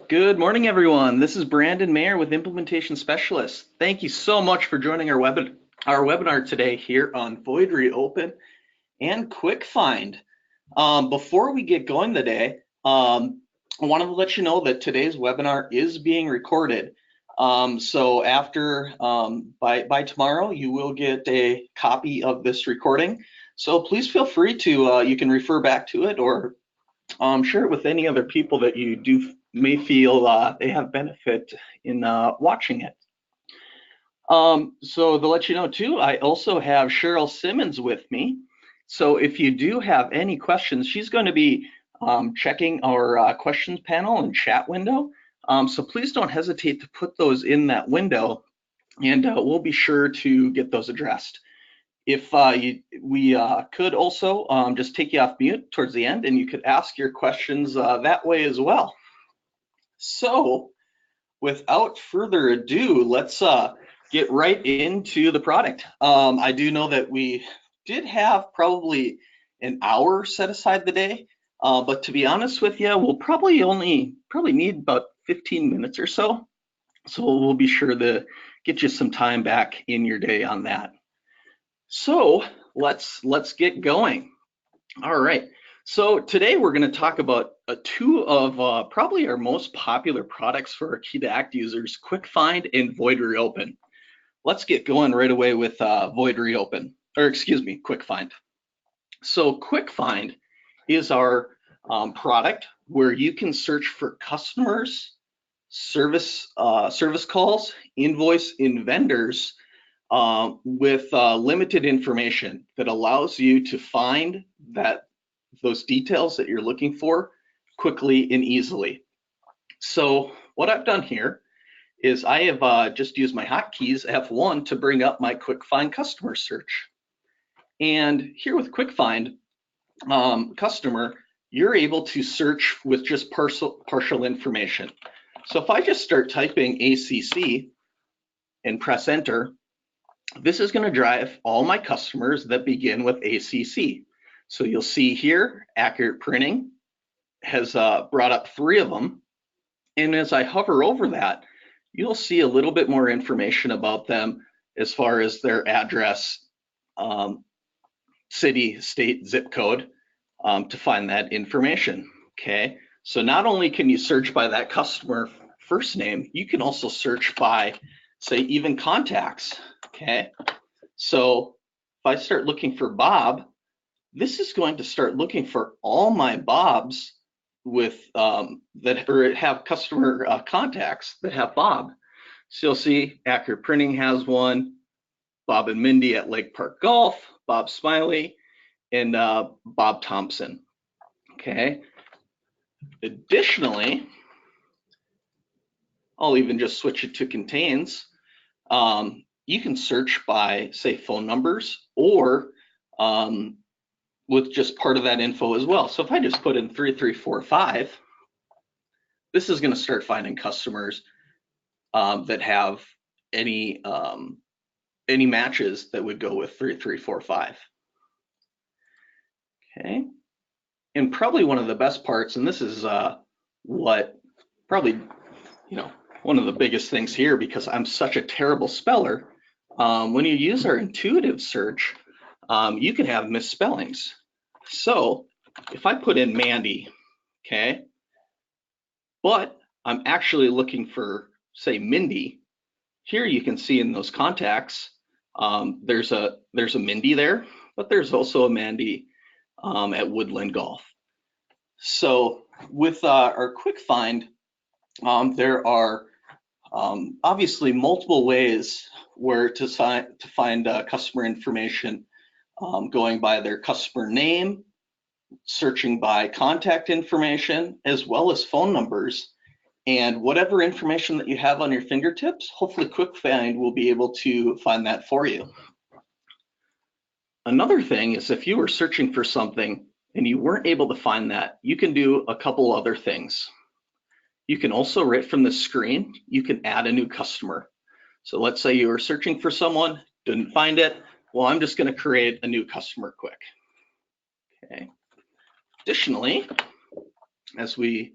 Good morning, everyone. This is Brandon Mayer with Implementation Specialist. Thank you so much for joining our webinar today here on VoidReOpen and QuickFind. Before we get going today, I wanted to let you know that today's webinar is being recorded. So after by tomorrow, you will get a copy of this recording. So please feel free to you can refer back to it or share it with any other people that you may feel they have benefit in watching it. So to let you know too, I also have Cheryl Simmons with me. So if you do have any questions, she's going to be checking our questions panel and chat window. So please don't hesitate to put those in that window, and we'll be sure to get those addressed. If we could also just take you off mute towards the end, and you could ask your questions that way as well. So without further ado, let's get right into the product. I do know that we did have probably an hour set aside today, but to be honest with you, we'll probably need about 15 minutes or so. So we'll be sure to get you some time back in your day on that. So let's get going. All right. So today we're going to talk about two of probably our most popular products for our Key to Act users, QuickFind and VoidReOpen. Let's get going right away with QuickFind. So QuickFind is our product where you can search for customers, service calls, invoice, and vendors with limited information that allows you to find those details that you're looking for quickly and easily. So what I've done here is I have just used my hotkeys F1 to bring up my QuickFind customer search. And here with QuickFind customer, you're able to search with just partial information. So if I just start typing ACC and press enter, this is going to drive all my customers that begin with ACC. So you'll see here, Accurate Printing has brought up 3 of them. And as I hover over that, you'll see a little bit more information about them as far as their address, city, state, zip code to find that information. Okay, so not only can you search by that customer first name, you can also search by, say, even contacts. Okay, so if I start looking for Bob, this is going to start looking for all my Bobs with that have customer contacts that have Bob. So you'll see Accurate Printing has one, Bob and Mindy at Lake Park Golf, Bob Smiley, and Bob Thompson. Okay. Additionally, I'll even just switch it to contains. You can search by, say, phone numbers or with just part of that info as well. So if I just put in 3345, this is going to start finding customers that have any matches that would go with 3345. Okay, and probably one of the best parts, and this is what probably one of the biggest things here, because I'm such a terrible speller. When you use our intuitive search, you can have misspellings. So if I put in Mandy, okay, but I'm actually looking for, say, Mindy, here you can see in those contacts, there's a Mindy there, but there's also a Mandy at Woodland Golf. So with our QuickFind, there are obviously multiple ways where to find customer information, going by their customer name, searching by contact information, as well as phone numbers. And whatever information that you have on your fingertips, hopefully QuickFind will be able to find that for you. Another thing is, if you were searching for something and you weren't able to find that, you can do a couple other things. You can also, right from the screen, you can add a new customer. So let's say you were searching for someone, didn't find it. Well, I'm just going to create a new customer quick. Okay. Additionally, as we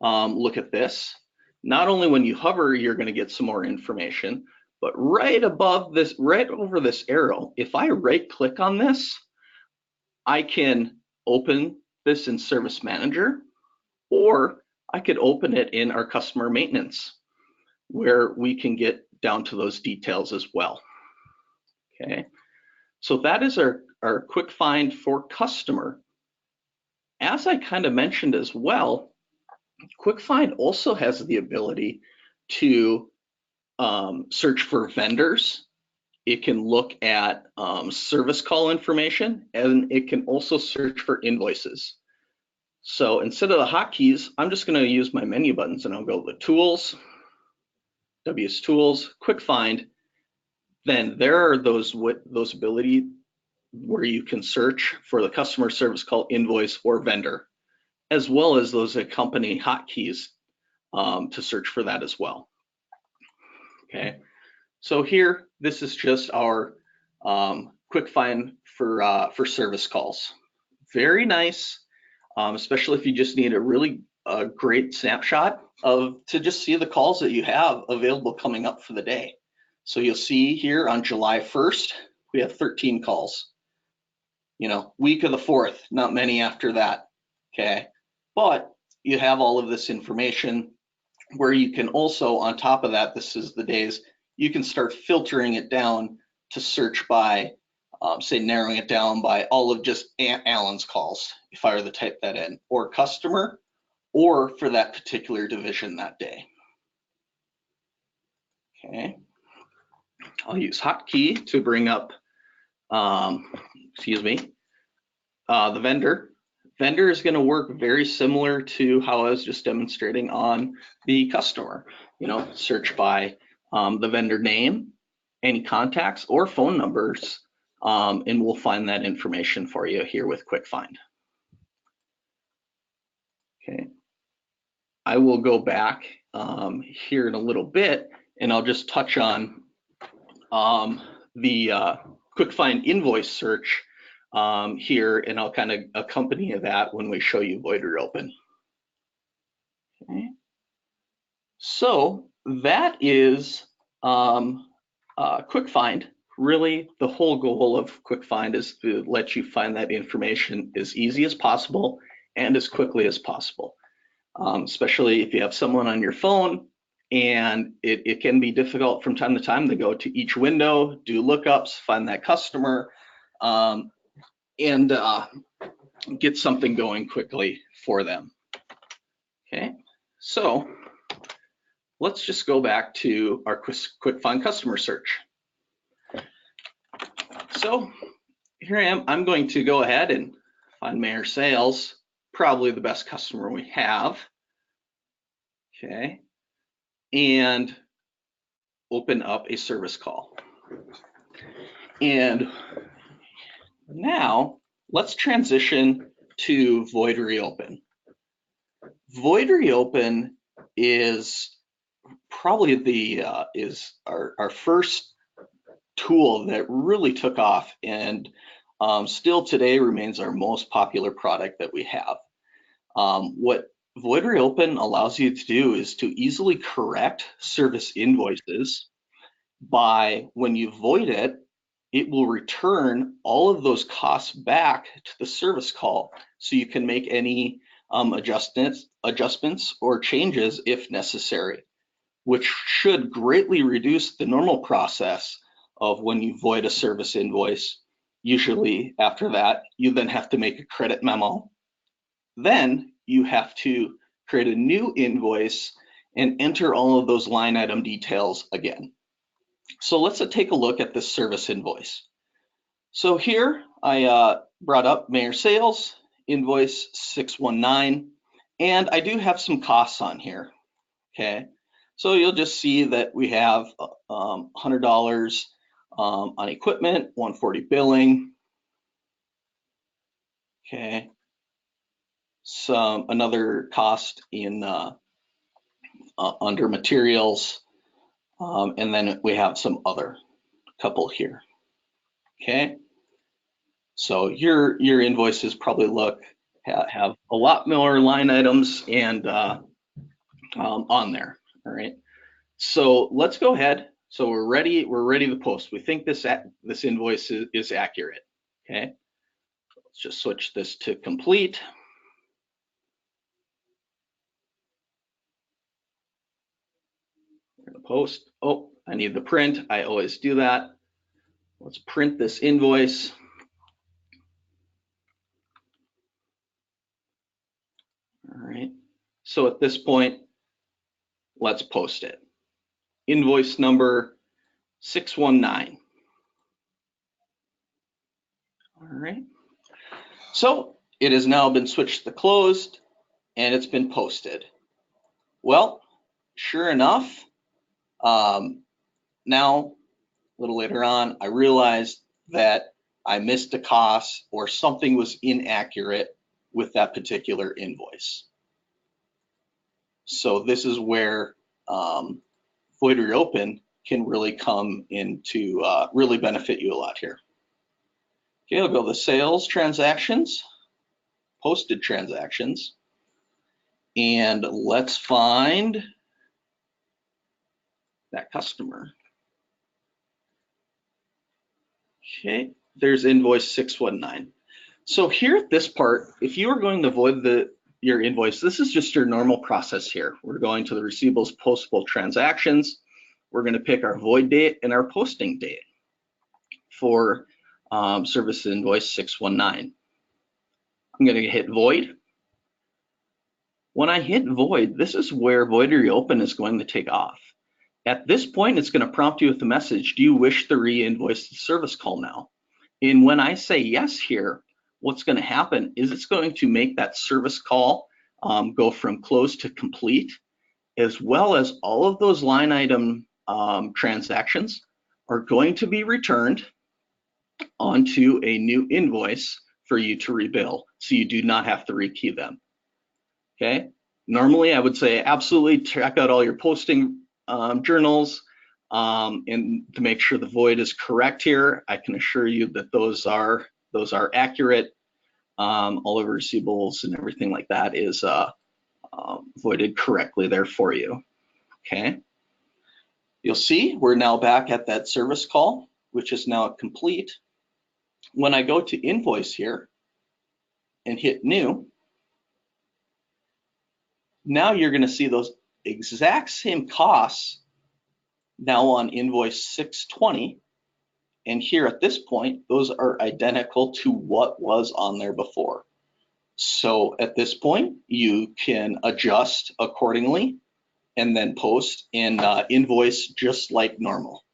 look at this, not only when you hover, you're going to get some more information, but right above this, right over this arrow, if I right click on this, I can open this in Service Manager, or I could open it in our customer maintenance, where we can get down to those details as well. Okay, so that is our QuickFind for customer. As I kind of mentioned as well, QuickFind also has the ability to search for vendors. It can look at service call information, and it can also search for invoices. So instead of the hotkeys, I'm just going to use my menu buttons, and I'll go to Tools, wsTOOLS, QuickFind. Then there are those ability where you can search for the customer service call, invoice, or vendor, as well as those accompanying hotkeys to search for that as well. Okay, so here, this is just our QuickFind for service calls. Very nice, especially if you just need a really great snapshot to just see the calls that you have available coming up for the day. So you'll see here on July 1st, we have 13 calls. You know, week of the 4th, not many after that, okay? But you have all of this information where you can also, on top of that, this is the days, you can start filtering it down to search by, say, narrowing it down by all of just Aunt Allen's calls, if I were to type that in, or customer, or for that particular division that day. Okay, I'll use hotkey to bring up, excuse me, the vendor. Vendor is going to work very similar to how I was just demonstrating on the customer. You know, search by the vendor name, any contacts or phone numbers, and we'll find that information for you here with QuickFind. Okay, I will go back here in a little bit, and I'll just touch on the QuickFind invoice search here, and I'll kind of accompany that when we show you VoidReOpen. Okay, so that is QuickFind. Really, the whole goal of QuickFind is to let you find that information as easy as possible and as quickly as possible, especially if you have someone on your phone, and it can be difficult from time to time to go to each window, do lookups, find that customer, and get something going quickly for them. Okay, so let's just go back to our QuickFind customer search. So here I am. I'm going to go ahead and find Mayor Sales, probably the best customer we have. Okay, and open up a service call. And now let's transition to VoidReOpen. VoidReOpen is probably is our first tool that really took off, and still today remains our most popular product that we have. What VoidReOpen allows you to do is to easily correct service invoices by, when you void it, it will return all of those costs back to the service call, so you can make any adjustments or changes if necessary, which should greatly reduce the normal process of when you void a service invoice. Usually after that, you then have to make a credit memo. Then you have to create a new invoice and enter all of those line item details again. So let's take a look at this service invoice. So here I brought up Mayor Sales, invoice 619, and I do have some costs on here. Okay, so you'll just see that we have $100 on equipment, $140 billing. Okay, another cost in under materials, and then we have some other couple here. Okay, so your invoices probably have a lot more line items and on there. All right. So let's go ahead. So we're ready to post. We think this invoice is accurate. Okay. Let's just switch this to complete. We're going to post. Oh, I need the print. I always do that. Let's print this invoice. All right. So at this point, let's post it. Invoice number 619. All right. So it has now been switched to closed and it's been posted. Well, sure enough, now a little later on, I realized that I missed a cost or something was inaccurate with that particular invoice. So this is where VoidReOpen can really come into really benefit you a lot here. Okay, I'll go to sales transactions, posted transactions, and let's find that customer. Okay, there's invoice 619. So here at this part, if you are going to void your invoice, this is just your normal process here. We're going to the receivables postable transactions. We're going to pick our void date and our posting date for service invoice 619. I'm going to hit void. When I hit void, this is where VoidReOpen is going to take off. At this point, it's going to prompt you with the message, do you wish to re-invoice the service call now? And when I say yes here, what's going to happen is it's going to make that service call go from closed to complete, as well as all of those line item transactions are going to be returned onto a new invoice for you to rebill, so you do not have to rekey them. Okay. Normally, I would say absolutely check out all your posting journals and to make sure the void is correct here. I can assure you that those are accurate. All of the receivables and everything like that is voided correctly there for you. Okay. You'll see we're now back at that service call, which is now complete. When I go to invoice here and hit new, now you're going to see those exact same costs now on invoice 620. And here at this point, those are identical to what was on there before. So at this point, you can adjust accordingly and then post and invoice just like normal.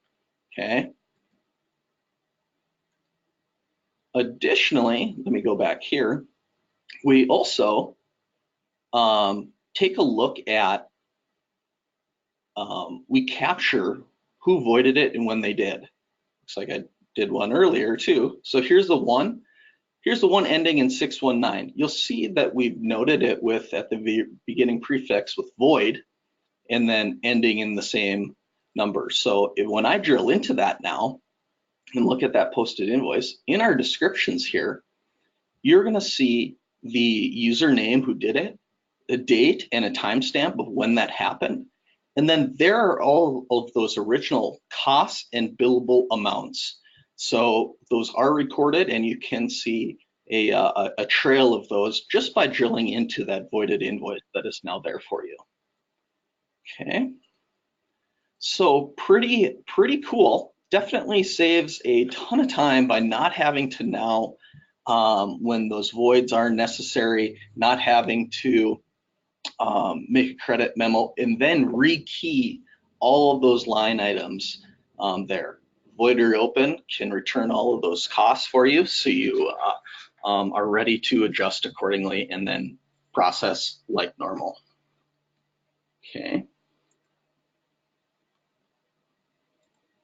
Okay. Additionally, let me go back here. We also take a look at, we capture who voided it and when they did. Looks like I did one earlier too. So here's the one ending in 619. You'll see that we've noted it with at the beginning prefix with void and then ending in the same number. So when I drill into that now and look at that posted invoice, in our descriptions here, you're gonna see the username who did it, a date and a timestamp of when that happened. And then there are all of those original costs and billable amounts. So those are recorded and you can see a trail of those just by drilling into that voided invoice that is now there for you. Okay. So pretty cool. Definitely saves a ton of time by not having to now, when those voids are necessary, not having to make a credit memo and then rekey all of those line items there. VoidReOpen can return all of those costs for you, so you are ready to adjust accordingly and then process like normal. Okay.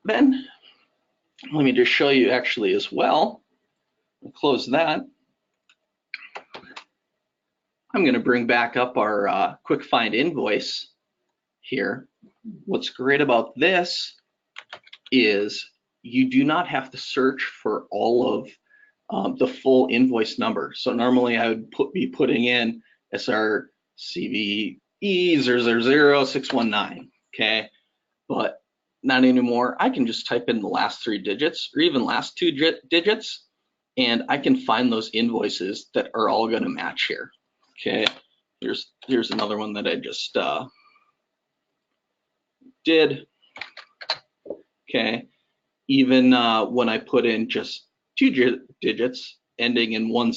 Then let me just show you actually as well. I'll close that. I'm going to bring back up our QuickFind invoice here. What's great about this is you do not have to search for all of the full invoice number. So normally I would be putting in SR CV E000619, okay? But not anymore. I can just type in the last 3 digits or even last 2 digits, and I can find those invoices that are all going to match here, okay? Here's another one that I just did, okay? Even when I put in just 2 digits ending in 10,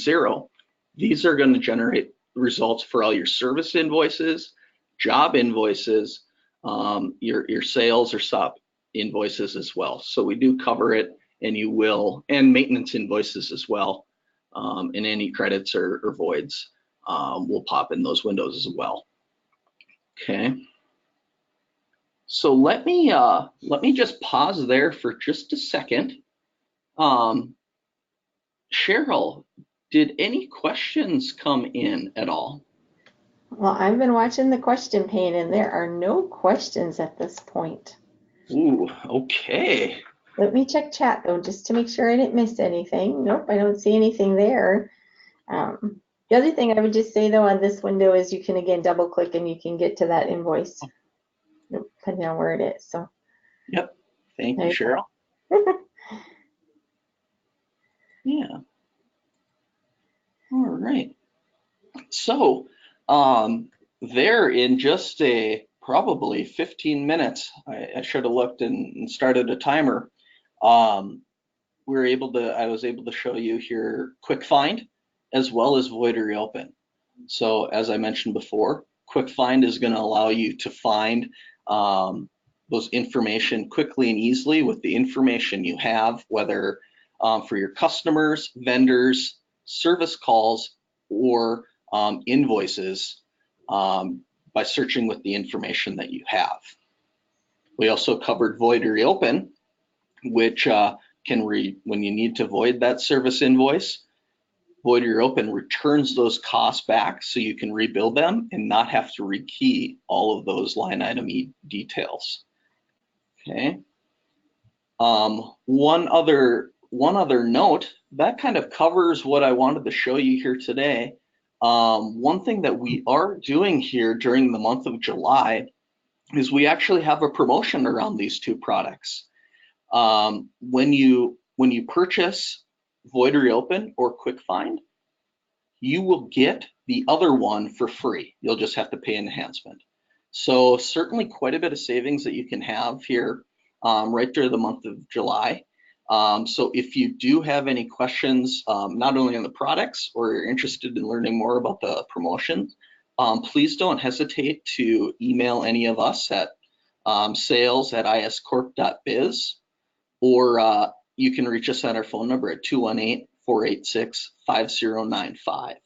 these are going to generate results for all your service invoices, job invoices, your sales or SOP invoices as well. So we do cover it, and you will, and maintenance invoices as well, and any credits or voids will pop in those windows as well. Okay. So let me just pause there for just a second. Cheryl, did any questions come in at all? Well, I've been watching the question pane and there are no questions at this point. Ooh, okay. Let me check chat though, just to make sure I didn't miss anything. Nope, I don't see anything there. The other thing I would just say though on this window is you can again double click and you can get to that invoice, depending on where it is. So. Yep. Thank you, Cheryl. Yeah. All right. So there in just probably 15 minutes, I should have looked and started a timer. I was able to show you here QuickFind as well as VoidReOpen. So as I mentioned before, QuickFind is going to allow you to find those information quickly and easily with the information you have, whether for your customers, vendors, service calls, or invoices by searching with the information that you have. We also covered VoidReOpen, which when you need to void that service invoice, VoidReOpen returns those costs back so you can rebuild them and not have to rekey all of those line item details. Okay. One other note that kind of covers what I wanted to show you here today. One thing that we are doing here during the month of July is we actually have a promotion around these 2 products. When you purchase VoidReOpen or QuickFind, you will get the other one for free. You'll just have to pay an enhancement. So certainly quite a bit of savings that you can have here right during the month of July. So if you do have any questions, not only on the products or you're interested in learning more about the promotions, please don't hesitate to email any of us at sales@iscorp.biz, or you can reach us at our phone number at 218-486-5095.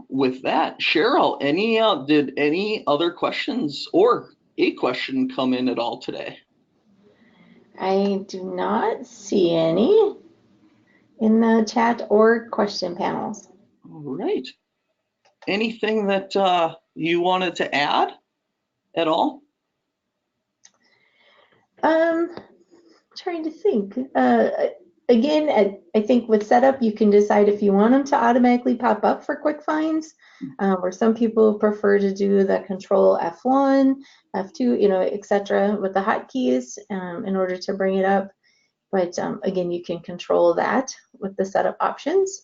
With that, Cheryl, did any other questions or a question come in at all today? I do not see any in the chat or question panels. All right. Anything that you wanted to add at all? Trying to think. Again, I think with setup, you can decide if you want them to automatically pop up for quick finds, or some people prefer to do the control F1, F2, etc. with the hotkeys in order to bring it up. But again, you can control that with the setup options.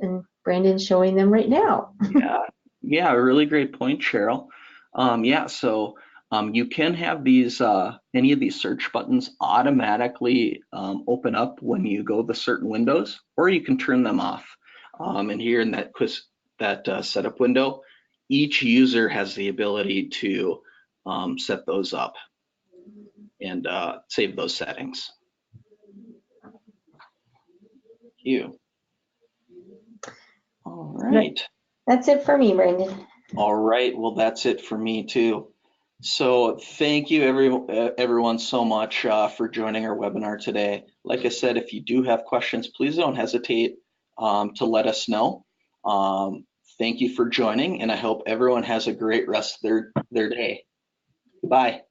And Brandon's showing them right now. Yeah, a really great point, Cheryl. So you can have these any of these search buttons automatically open up when you go to certain windows, or you can turn them off. And here in that setup window, each user has the ability to set those up and save those settings. Thank you. All right. That's it for me, Brandon. All right. Well, that's it for me too. So thank you everyone so much for joining our webinar today. Like I said, if you do have questions, please don't hesitate to let us know. Thank you for joining, and I hope everyone has a great rest of their day. Bye.